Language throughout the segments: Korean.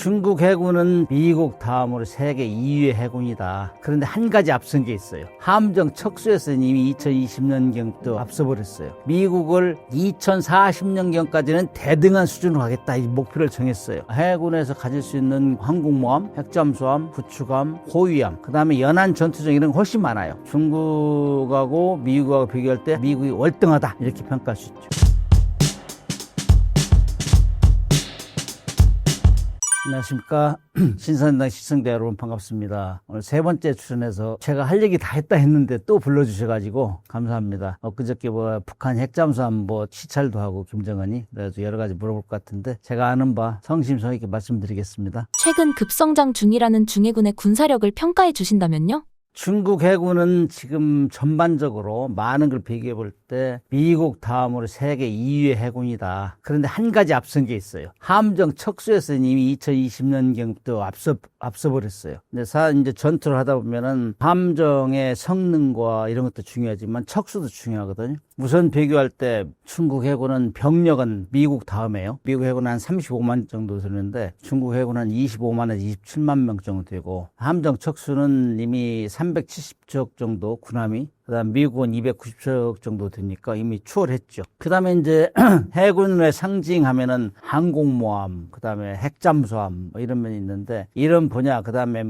중국 해군은 미국 다음으로 세계 2위의 해군이다. 그런데 한 가지 앞선 게 있어요. 함정 척수에서 이미 2020년경도 앞서버렸어요. 미국을 2040년경까지는 대등한 수준으로 가겠다, 이 목표를 정했어요. 해군에서 가질 수 있는 항공모함, 핵잠수함, 구축함, 호위함, 그 다음에 연안 전투정 이런 거 훨씬 많아요. 중국하고 미국하고 비교할 때 미국이 월등하다, 이렇게 평가할 수 있죠. 안녕하십니까. 신선당 시청자 여러분, 반갑습니다. 오늘 세 번째 출연해서 제가 할 얘기 다 했다 했는데 또 불러주셔가지고 감사합니다. 그저께 북한 핵잠수함 시찰도 하고 김정은이, 그래서 여러 가지 물어볼 것 같은데 제가 아는 바 성심성의껏 말씀드리겠습니다. 최근 급성장 중이라는 중해군의 군사력을 평가해 주신다면요? 중국 해군은 지금 전반적으로 많은 걸 비교해 볼 때 미국 다음으로 세계 2위의 해군이다. 그런데 한 가지 앞선 게 있어요. 함정 척수에서 이미 2020년경도 앞서버렸어요. 근데 이제 전투를 하다 보면은 함정의 성능과 이런 것도 중요하지만 척수도 중요하거든요. 우선 비교할 때 중국 해군은 병력은 미국 다음에요. 미국 해군은 한 35만 정도 되는데 중국 해군은 25만에서 27만 명 정도 되고, 함정 척수는 이미 370척 정도 군함이, 그다음 미국은 290척 정도 되니까 이미 추월했죠. 그다음에 이제 해군의 상징하면은 항공모함, 그다음에 핵잠수함 이런 면이 있는데, 이런 분야, 그다음에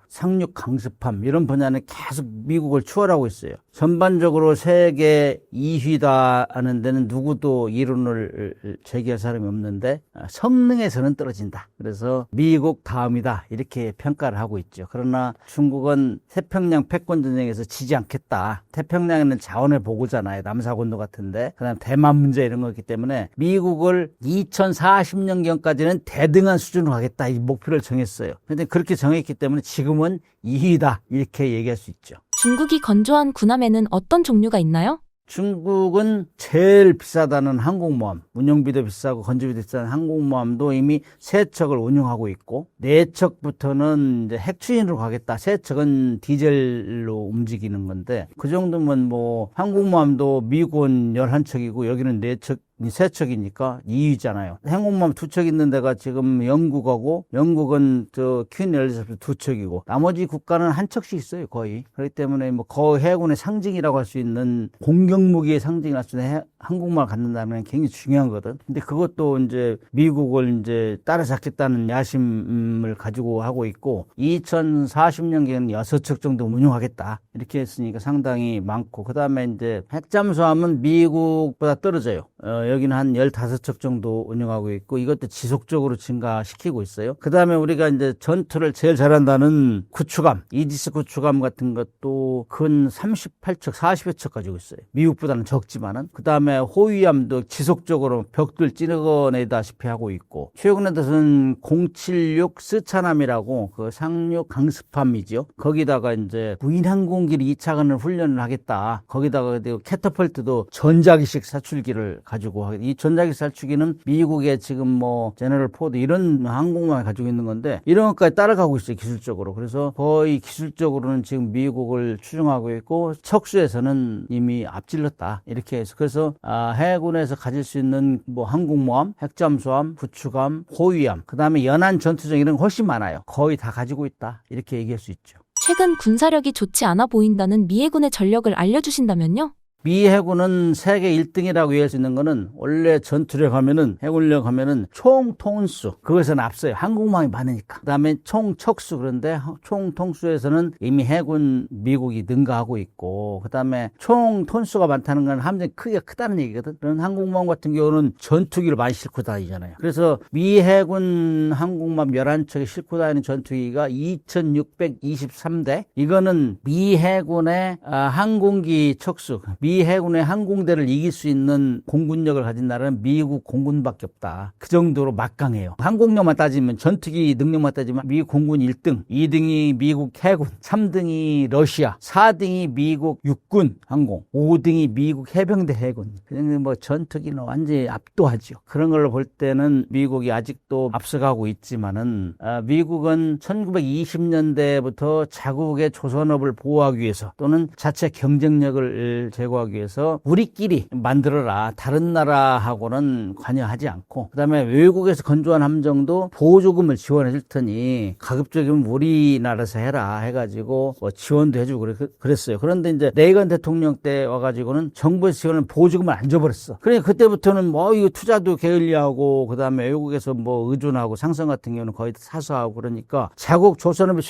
상륙 강습함 이런 분야는 계속 미국을 추월하고 있어요. 전반적으로 세계 2위다 하는 데는 누구도 이론을 제기할 사람이 없는데 성능에서는 떨어진다. 그래서 미국 다음이다, 이렇게 평가를 하고 있죠. 그러나 중국은 태평양 패권 전쟁에서 지지 않겠다. 태평양에는 자원의 보고잖아요. 남사곤도 같은데. 그다음 대만 문제 이런 거기 때문에 미국을 2040년경까지는 대등한 수준으로 가겠다, 이 목표를 정했어요. 그런데 그렇게 정했기 때문에 지금은 2위다, 이렇게 얘기할 수 있죠. 중국이 건조한 군함에는 어떤 종류가 있나요? 중국은 제일 비싸다는 항공모함, 운영비도 비싸고 건조비도 비싼 항공모함도 이미 3척을 운영하고 있고, 4척부터는 이제 핵추진으로 가겠다. 3척은 디젤로 움직이는 건데, 그 정도면 항공모함도 미국은 11척이고 여기는 4척, 3척이니까 2위잖아요. 항공모함 2척 있는 데가 지금 영국은 퀸 엘리자베스 2척이고 나머지 국가는 1척씩 있어요, 거의. 그렇기 때문에 거의 해군의 상징이라고 할 수 있는, 공격무기의 상징이라고 할 수 있는 항공모함을 갖는다는 게 굉장히 중요한 거거든. 근데 그것도 이제 미국을 이제 따라잡겠다는 야심을 가지고 하고 있고, 2040년경에는 6척 정도 운용하겠다, 이렇게 했으니까 상당히 많고, 그 다음에 이제 핵잠수함은 미국보다 떨어져요. 여기는 한 15척 정도 운영하고 있고, 이것도 지속적으로 증가시키고 있어요. 그 다음에 우리가 이제 전투를 제일 잘한다는 구축함, 이지스 구축함 같은 것도 근 38척, 40여 척 가지고 있어요. 미국보다는 적지만은. 그 다음에 호위함도 지속적으로 벽들 찍어내다시피 하고 있고, 최근에 들어서는 076 스차남이라고 그 상륙 강습함이죠. 거기다가 이제 무인 항공기를 2차관을 훈련을 하겠다. 거기다가 캐터펄트도 전자기식 사출기를 가지고 하겠다. 이 전자기식 사출기는 미국의 지금 제너럴 포드 이런 항공모함을 가지고 있는 건데, 이런 것까지 따라가고 있어요, 기술적으로. 그래서 거의 기술적으로는 지금 미국을 추종하고 있고, 척수에서는 이미 앞질렀다, 이렇게 해서. 그래서 해군에서 가질 수 있는 항공모함, 핵잠수함, 구축함, 호위함, 그 다음에 연안 전투정 이런 거 훨씬 많아요. 거의 다 가지고 있다, 이렇게 얘기할 수 있죠. 최근 군사력이 좋지 않아 보인다는 미 해군의 전력을 알려주신다면요? 미 해군은 세계 1등이라고 얘기할 수 있는 거는, 원래 전투력 하면은, 해군력 하면은 총 톤수, 그것에는 앞서요. 항공모함이 많으니까. 그 다음에 총 척수, 그런데 총 통수에서는 이미 해군 미국이 능가하고 있고, 그 다음에 총 톤수가 많다는 건 함정이 크기가 크다는 얘기거든. 그런 항공모함 같은 경우는 전투기를 많이 싣고 다니잖아요. 그래서 미 해군 항공모함 11척이 싣고 다니는 전투기가 2623대. 이거는 미 해군의 항공기 척수, 미 해군의 항공대를 이길 수 있는 공군력을 가진 나라는 미국 공군밖에 없다. 그 정도로 막강해요. 항공력만 따지면, 전투기 능력만 따지면 미국 공군 1등, 2등이 미국 해군, 3등이 러시아, 4등이 미국 육군 항공, 5등이 미국 해병대 해군. 그냥 전투기는 완전히 압도하죠. 그런 걸로 볼 때는 미국이 아직도 앞서가고 있지만은, 미국은 1920년대부터 자국의 조선업을 보호하기 위해서, 또는 자체 경쟁력을 제고하기 극복하기 위해서 우리끼리 만들어라. 다른 나라하고는 관여하지 않고, 그다음에 외국에서 건조한 함정도 보조금을 지원해 줄 테니 가급적이면 우리나라에서 해라 해가지고 뭐 지원도 해주고 그랬어요. 그런데 이제 레이건 대통령 때 와가지고는 정부에서 지원은 보조금을 안 줘버렸어. 그러니까 그때부터는 뭐 이거 투자도 게을리하고, 그다음에 외국에서 뭐 의존하고, 상성 같은 경우는 거의 사서하고, 그러니까 자국 조선업이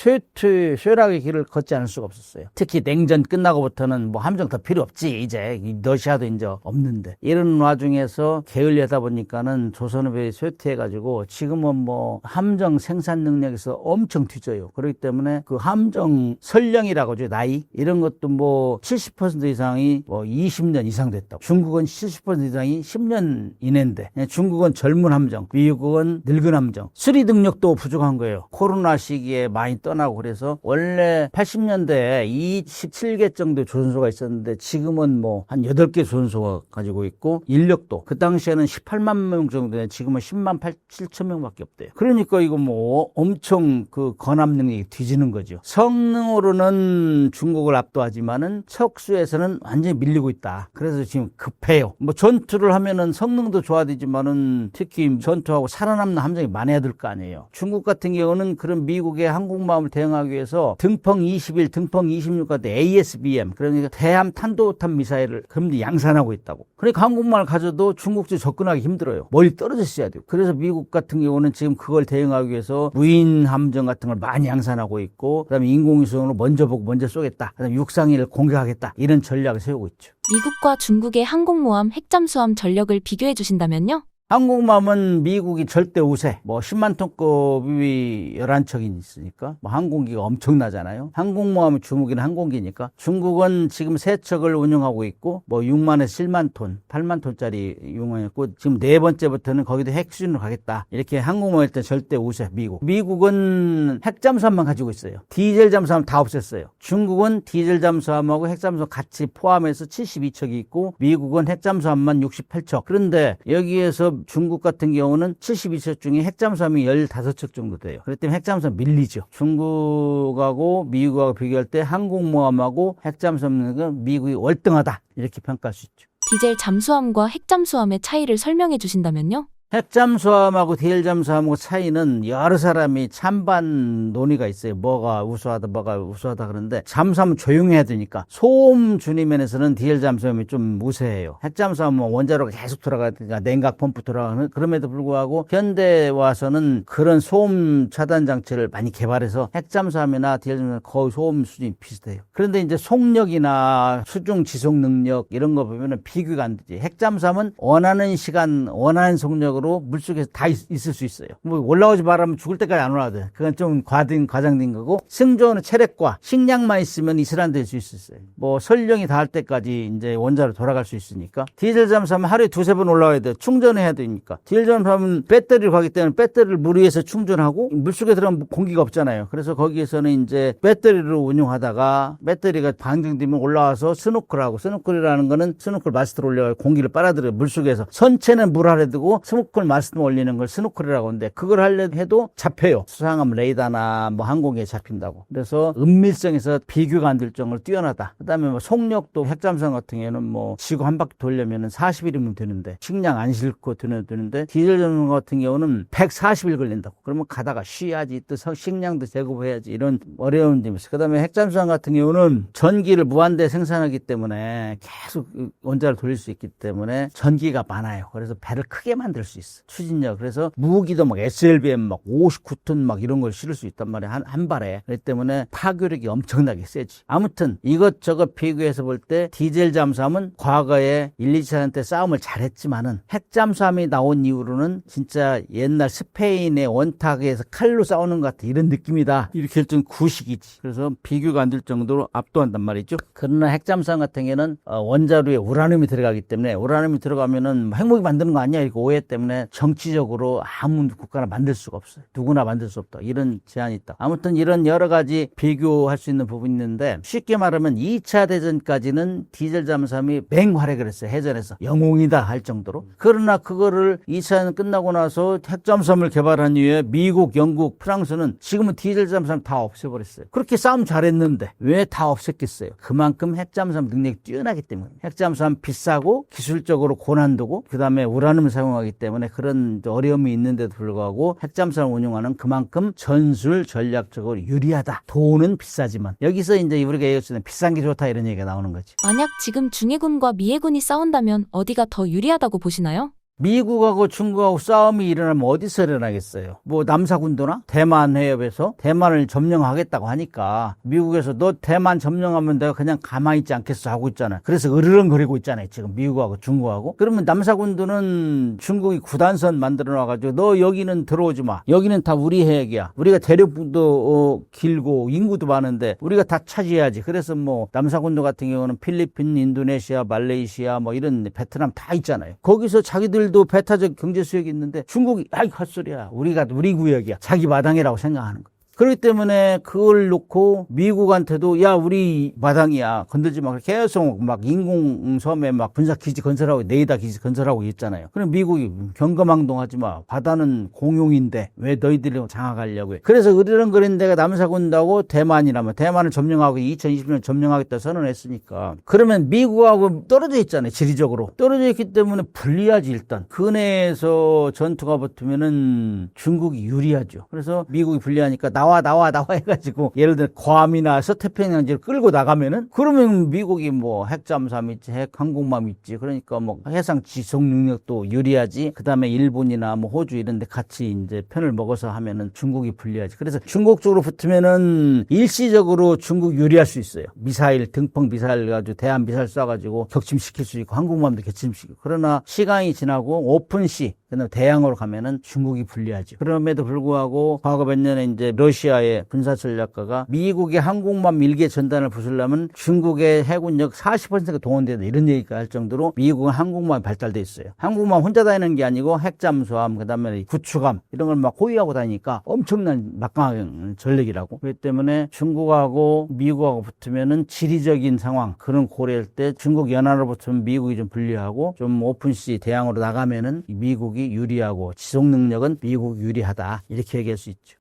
쇠락의 길을 걷지 않을 수가 없었어요. 특히 냉전 끝나고부터는 뭐 함정 더 필요 없지, 이제 러시아도 이제 없는데, 이런 와중에서 게을리하다 보니까는 조선업이 쇠퇴해가지고 지금은 뭐 함정 생산 능력에서 엄청 뒤져요. 그렇기 때문에 그 함정 설령이라고 하죠, 나이 이런 것도 뭐 70% 이상이 뭐 20년 이상 됐다고. 중국은 70% 이상이 10년 이내인데, 중국은 젊은 함정, 미국은 늙은 함정, 수리 능력도 부족한 거예요. 코로나 시기에 많이 떠나고. 그래서 원래 80년대에 27개 정도 조선소가 있었는데 지금은 뭐 한 8개 조선소가 가지고 있고, 인력도 그 당시에는 18만 명 정도에 지금은 10만 7천 명밖에 없대요. 그러니까 이거 뭐 엄청 그 건압 능력이 뒤지는 거죠. 성능으로는 중국을 압도하지만은 척수에서는 완전히 밀리고 있다. 그래서 지금 급해요. 뭐 전투를 하면은 성능도 좋아지지만은 특히 전투하고 살아남는 함정이 많아야 될 거 아니에요. 중국 같은 경우는 그런 미국의 항공모함을 대응하기 위해서 등펑 21, 등펑 26 같은 ASBM, 그러니까 대함 탄도탄 미사일을 그럼 양산하고 있다고. 그러니까 항공모함을 가져도 중국도 접근하기 힘들어요. 멀리 떨어져 있어야 돼요. 그래서 미국 같은 경우는 지금 그걸 대응하기 위해서 무인 함정 같은 걸 많이 양산하고 있고, 그다음에 인공위성으로 먼저 보고 먼저 쏘겠다, 그다음에 육상위를 공격하겠다, 이런 전략을 세우고 있죠. 미국과 중국의 항공모함, 핵잠수함 전력을 비교해 주신다면요? 항공모함은 미국이 절대 우세. 뭐 10만 톤급이 11척이 있으니까 뭐 항공기가 엄청나잖아요. 항공모함은 중국이는 항공기니까. 중국은 지금 3척을 운영하고 있고 뭐 6만에서 7만 톤, 8만 톤짜리 운영했고, 지금 4번째부터는 거기도 핵 수준으로 가겠다. 이렇게 항공모함일 때 절대 우세 미국. 미국은 핵잠수함만 가지고 있어요. 디젤 잠수함 다 없앴어요. 중국은 디젤 잠수함하고 핵잠수함 같이 포함해서 72척이 있고, 미국은 핵잠수함만 68척. 그런데 여기에서 중국 같은 경우는 72척 중에 핵잠수함이 15척 정도 돼요. 그렇기 때문에 핵잠수함 밀리죠. 중국하고 미국하고 비교할 때 항공모함하고 핵잠수함은 미국이 월등하다, 이렇게 평가할 수 있죠. 디젤 잠수함과 핵잠수함의 차이를 설명해 주신다면요? 핵잠수함하고 디젤 잠수함하고 차이는 여러 사람이 찬반 논의가 있어요. 뭐가 우수하다, 뭐가 우수하다 그러는데, 잠수함은 조용해야 되니까 소음 준위 면에서는 디젤 잠수함이 좀 우세해요. 핵잠수함은 원자로가 계속 돌아가니까 냉각 펌프 돌아가는, 그럼에도 불구하고 현대 와서는 그런 소음 차단 장치를 많이 개발해서 핵잠수함이나 디젤 잠수함은 거의 소음 수준이 비슷해요. 그런데 이제 속력이나 수중 지속 능력 이런 거 보면은 비교가 안 되지. 핵잠수함은 원하는 시간, 원하는 속력으로 물속에서 다 있을 수 있어요. 뭐 올라오지 말라면 죽을 때까지 안 올라와도 돼. 그건 좀 과장된 거고, 승조는 체력과 식량만 있으면 이슬람 될 수 있어요. 뭐 설령이 닿을 때까지 이제 원자로 돌아갈 수 있으니까. 디젤 잠수함은 하루에 2-3번 올라와야 돼요. 충전해야 되니까. 디젤 잠수함은 배터리를 가기 때문에 배터리를 물 위에서 충전하고, 물속에 들어가면 공기가 없잖아요. 그래서 거기에서는 이제 배터리로 운용하다가 배터리가 방전되면 올라와서 스노클하고, 스노클이라는 거는 스노클 마스터로 올려서 공기를 빨아들여요. 물속에서. 선체는 물 아래 두고 스노클 마스터 올리는 걸 스노클이라고 하는데, 그걸 하려 해도 잡혀요. 수상함 레이더나 뭐 항공기에 잡힌다고. 그래서 은밀성에서 비교가 안 될 정도로 뛰어나다. 그다음에 뭐 속력도 핵잠수함 같은 경우는 뭐 지구 한 바퀴 돌려면은 40일이면 되는데, 식량 안 싣고 되는데, 디젤 잠수함 같은 경우는 140일 걸린다고. 그러면 가다가 쉬어야지, 또 식량도 제공해야지, 이런 어려운 점이 있어요. 그다음에 핵잠수함 같은 경우는 전기를 무한대 생산하기 때문에 계속 원자를 돌릴 수 있기 때문에 전기가 많아요. 그래서 배를 크게 만들 수 있어. 추진력. 그래서 무기도 막 SLBM 막 59톤 막 이런 걸 실을 수 있단 말이야. 한 발에. 그렇기 때문에 파괴력이 엄청나게 세지. 아무튼 이것저것 비교해서 볼 때 디젤 잠수함은 과거에 1, 2차 때 싸움을 잘했지만은, 핵잠수함이 나온 이후로는 진짜 옛날 스페인의 원탁에서 칼로 싸우는 것 같아, 이런 느낌이다, 이렇게 좀 구식이지. 그래서 비교가 안 될 정도로 압도한단 말이죠. 그러나 핵잠수함 같은 경우는 원자로에 우라늄이 들어가기 때문에, 우라늄이 들어가면은 핵무기 만드는 거 아니야, 이렇게 오해 때문에 때문에 정치적으로 아무 국가나 만들 수가 없어요. 누구나 만들 수 없다. 이런 제한이 있다. 아무튼 이런 여러 가지 비교할 수 있는 부분이 있는데 쉽게 말하면 2차 대전까지는 디젤 잠수함이 맹활약을 했어요. 해전에서 영웅이다 할 정도로. 그러나 그거를 2차 대전 끝나고 나서 핵잠수함을 개발한 이후에 미국, 영국, 프랑스는 지금은 디젤 잠수함 다 없애버렸어요. 그렇게 싸움 잘했는데 왜 다 없앴겠어요? 그만큼 핵잠수함 능력이 뛰어나기 때문에. 핵잠수함 비싸고 기술적으로 고난도고 그다음에 우라늄을 사용하기 때문에 그런 어려움이 있는데도 불구하고 핵잠수함을 운용하는 그만큼 전술 전략적으로 유리하다. 돈은 비싸지만 여기서 이제 우리가 얘기할 수 있는 비싼 게 좋다 이런 얘기가 나오는 거지. 만약 지금 중해군과 미해군이 싸운다면 어디가 더 유리하다고 보시나요? 미국하고 중국하고 싸움이 일어나면 어디서 일어나겠어요? 뭐 남사군도나 대만 해협에서 대만을 점령하겠다고 하니까 미국에서 너 대만 점령하면 내가 그냥 가만히 있지 않겠어 하고 있잖아요. 그래서 으르렁거리고 있잖아요. 지금 미국하고 중국하고. 그러면 남사군도는 중국이 구단선 만들어 놔가지고 너 여기는 들어오지 마. 여기는 다 우리 해역이야. 우리가 대륙도 길고 인구도 많은데 우리가 다 차지해야지. 그래서 뭐 남사군도 같은 경우는 필리핀, 인도네시아, 말레이시아 뭐 이런 베트남 다 있잖아요. 거기서 자기들도 배타적 경제 수역이 있는데 중국이 아이 헛소리야. 우리가 우리 구역이야. 자기 마당이라고 생각하는 거. 그렇기 때문에 그걸 놓고 미국한테도 야 우리 마당이야 건들지 마 계속 막 인공섬에 막 군사기지 건설하고 레이더 기지 건설하고 있잖아요. 그럼 미국이 경거망동하지 마. 바다는 공용인데 왜 너희들이 장악하려고 해. 그래서 으르렁거리는 데가 남사군다고 대만이라면 대만을 점령하고 2020년 점령하겠다 선언했으니까 그러면 미국하고 떨어져 있잖아요. 지리적으로 떨어져 있기 때문에 불리하지. 일단 근해에서 전투가 붙으면은 중국이 유리하죠. 그래서 미국이 불리하니까 나와 해가지고 예를 들어 괌이나 서태평양지를 끌고 나가면은 그러면 미국이 뭐 핵잠수함 있지 핵 항공모함 있지 그러니까 뭐 해상 지속 능력도 유리하지. 그다음에 일본이나 뭐 호주 이런 데 같이 이제 편을 먹어서 하면은 중국이 불리하지. 그래서 중국 쪽으로 붙으면은 일시적으로 중국 유리할 수 있어요. 미사일 등폭 미사일 가지고 대한 미사일 쏴가지고 격침시킬 수 있고 항공모함도 격침시키고. 그러나 시간이 지나고 오픈시 그다음에 대양으로 가면은 중국이 불리하죠. 그럼에도 불구하고 과거 몇 년에 이제 러시아의 군사전략가가 미국의 항공모함 1개 전단을 부수려면 중국의 해군력 40%가 동원된다 이런 얘기가 할 정도로 미국은 항공모함이 발달돼 있어요. 항공모함 혼자 다니는 게 아니고 핵잠수함 그다음에 구축함 이런 걸 막 호위하고 다니니까 엄청난 막강한 전력이라고. 그렇기 때문에 중국하고 미국하고 붙으면은 지리적인 상황 그런 고려할 때 중국 연안으로 붙으면 미국이 좀 불리하고 좀 오픈시 대양으로 나가면은 미국이 유리하고 지속 능력은 미국 유리하다 이렇게 얘기할 수 있죠.